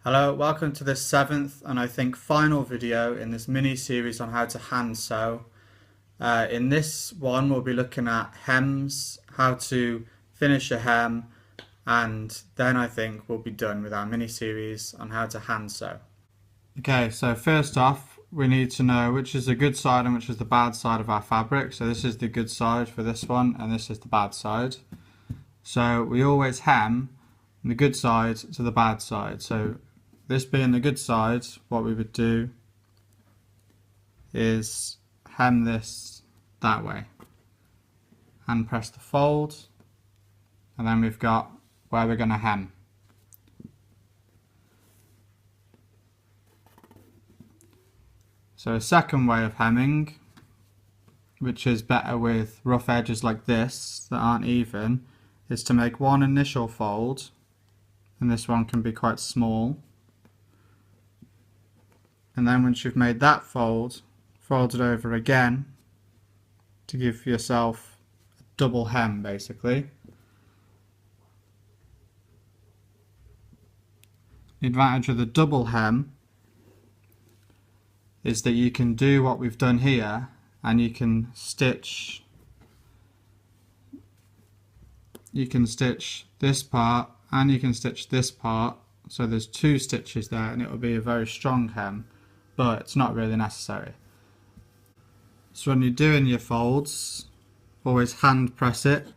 Hello, welcome to this seventh and I think final video in this mini series on how to hand sew. In this one we'll be looking at hems, how to finish a hem, and then I think we'll be done with our mini series on how to hand sew. Okay, so first off we need to know which is the good side and which is the bad side of our fabric. So this is the good side for this one and this is the bad side. So we always hem the good side to the bad side. So this being the good side, what we would do is hem this that way and press the fold, and then we've got where we're going to hem. So a second way of hemming, which is better with rough edges like this that aren't even, is to make one initial fold, and this one can be quite small. And then once you've made that fold, fold it over again to give yourself a double hem basically. The advantage of the double hem is that you can do what we've done here and you can stitch this part and you can stitch this part, so there's two stitches there and it will be a very strong hem, but it's not really necessary. So when you're doing your folds, always hand press it,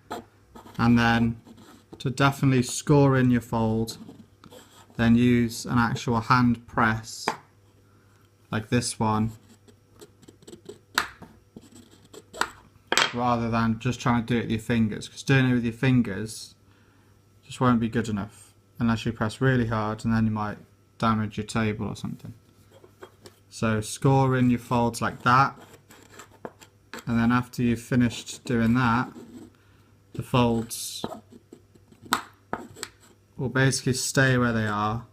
and then to definitely score in your fold, then use an actual hand press like this one, rather than just trying to do it with your fingers, because doing it with your fingers just won't be good enough unless you press really hard, and then you might damage your table or something. So score in your folds like that, and then after you've finished doing that, the folds will basically stay where they are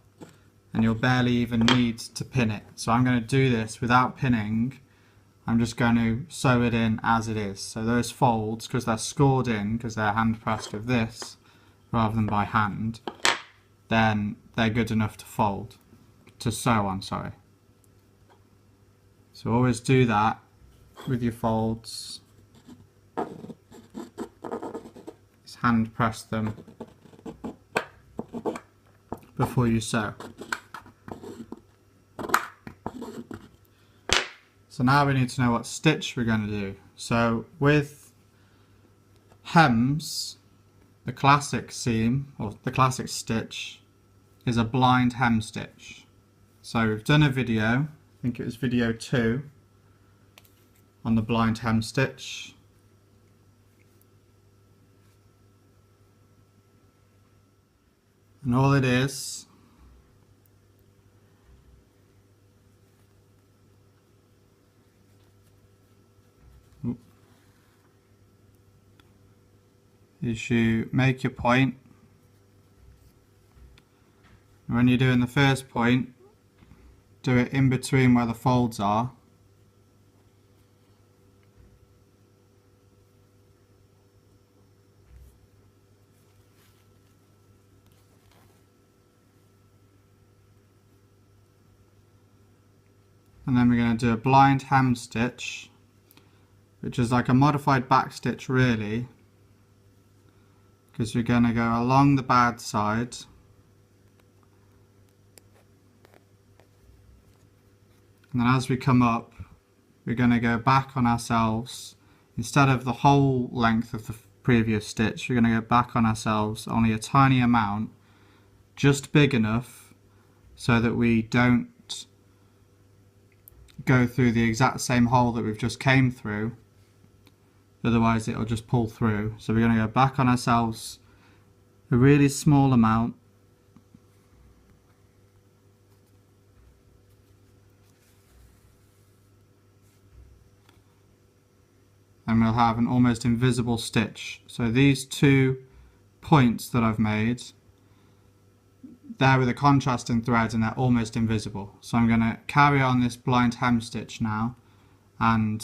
and you'll barely even need to pin it. So I'm going to do this without pinning. I'm just going to sew it in as it is. So those folds, because they're scored in, because they're hand pressed with this rather than by hand, then they're good enough to sew on, sorry. So always do that with your folds. Just hand press them before you sew. So now we need to know what stitch we're going to do. So with hems, the classic seam, or the classic stitch, is a blind hem stitch. So we've done a video, I think it was video 2, on the blind hem stitch. And all it is you make your point. When you're doing the first point, do it in between where the folds are. And then we're going to do a blind hem stitch, which is like a modified back stitch really, because you're going to go along the bad side and then as we come up we're going to go back on ourselves. Instead of the whole length of the previous stitch, we're going to go back on ourselves only a tiny amount, just big enough so that we don't go through the exact same hole that we've just came through, otherwise it'll just pull through. So we're going to go back on ourselves a really small amount, and we'll have an almost invisible stitch. So these two points that I've made, they're with a contrasting thread and they're almost invisible. So I'm going to carry on this blind hem stitch now, and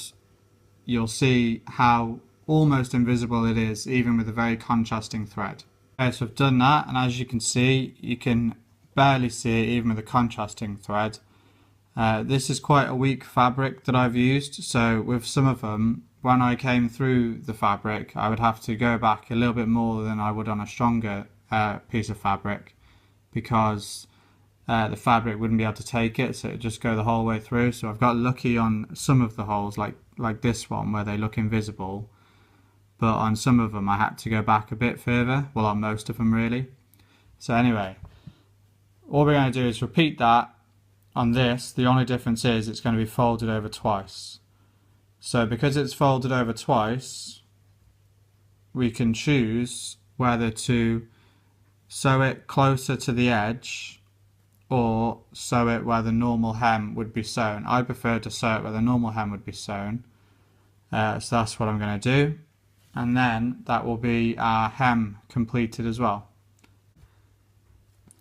you'll see how almost invisible it is even with a very contrasting thread. Okay, so I've done that, and as you can see, you can barely see it even with a contrasting thread. This is quite a weak fabric that I've used, so with some of them, when I came through the fabric, I would have to go back a little bit more than I would on a stronger piece of fabric, because the fabric wouldn't be able to take it, so it would just go the whole way through. So I've got lucky on some of the holes, like this one where they look invisible, but on some of them I had to go back a bit further, well, on most of them really. So anyway, all we're going to do is repeat that on this. The only difference is it's going to be folded over twice. So because it's folded over twice, we can choose whether to sew it closer to the edge or sew it where the normal hem would be sewn. I prefer to sew it where the normal hem would be sewn. So that's what I'm going to do. And then that will be our hem completed as well.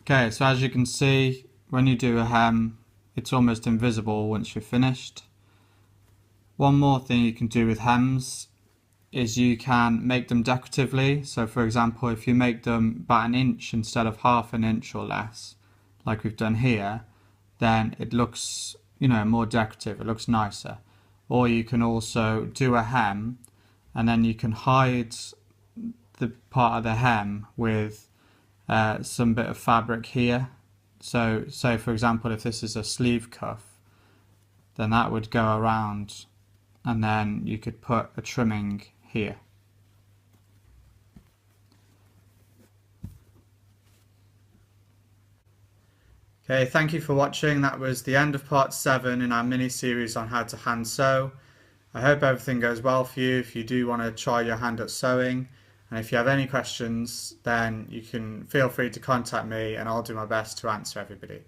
Okay, so as you can see, when you do a hem, it's almost invisible once you're finished. One more thing you can do with hems is you can make them decoratively. So for example, if you make them about an inch instead of half an inch or less, like we've done here, then it looks, more decorative, it looks nicer. Or you can also do a hem and then you can hide the part of the hem with some bit of fabric here. So say for example, if this is a sleeve cuff, then that would go around and then you could put a trimming here. Okay, thank you for watching. That was the end of part 7 in our mini series on how to hand sew. I hope everything goes well for you if you do want to try your hand at sewing. And if you have any questions, then you can feel free to contact me and I'll do my best to answer everybody.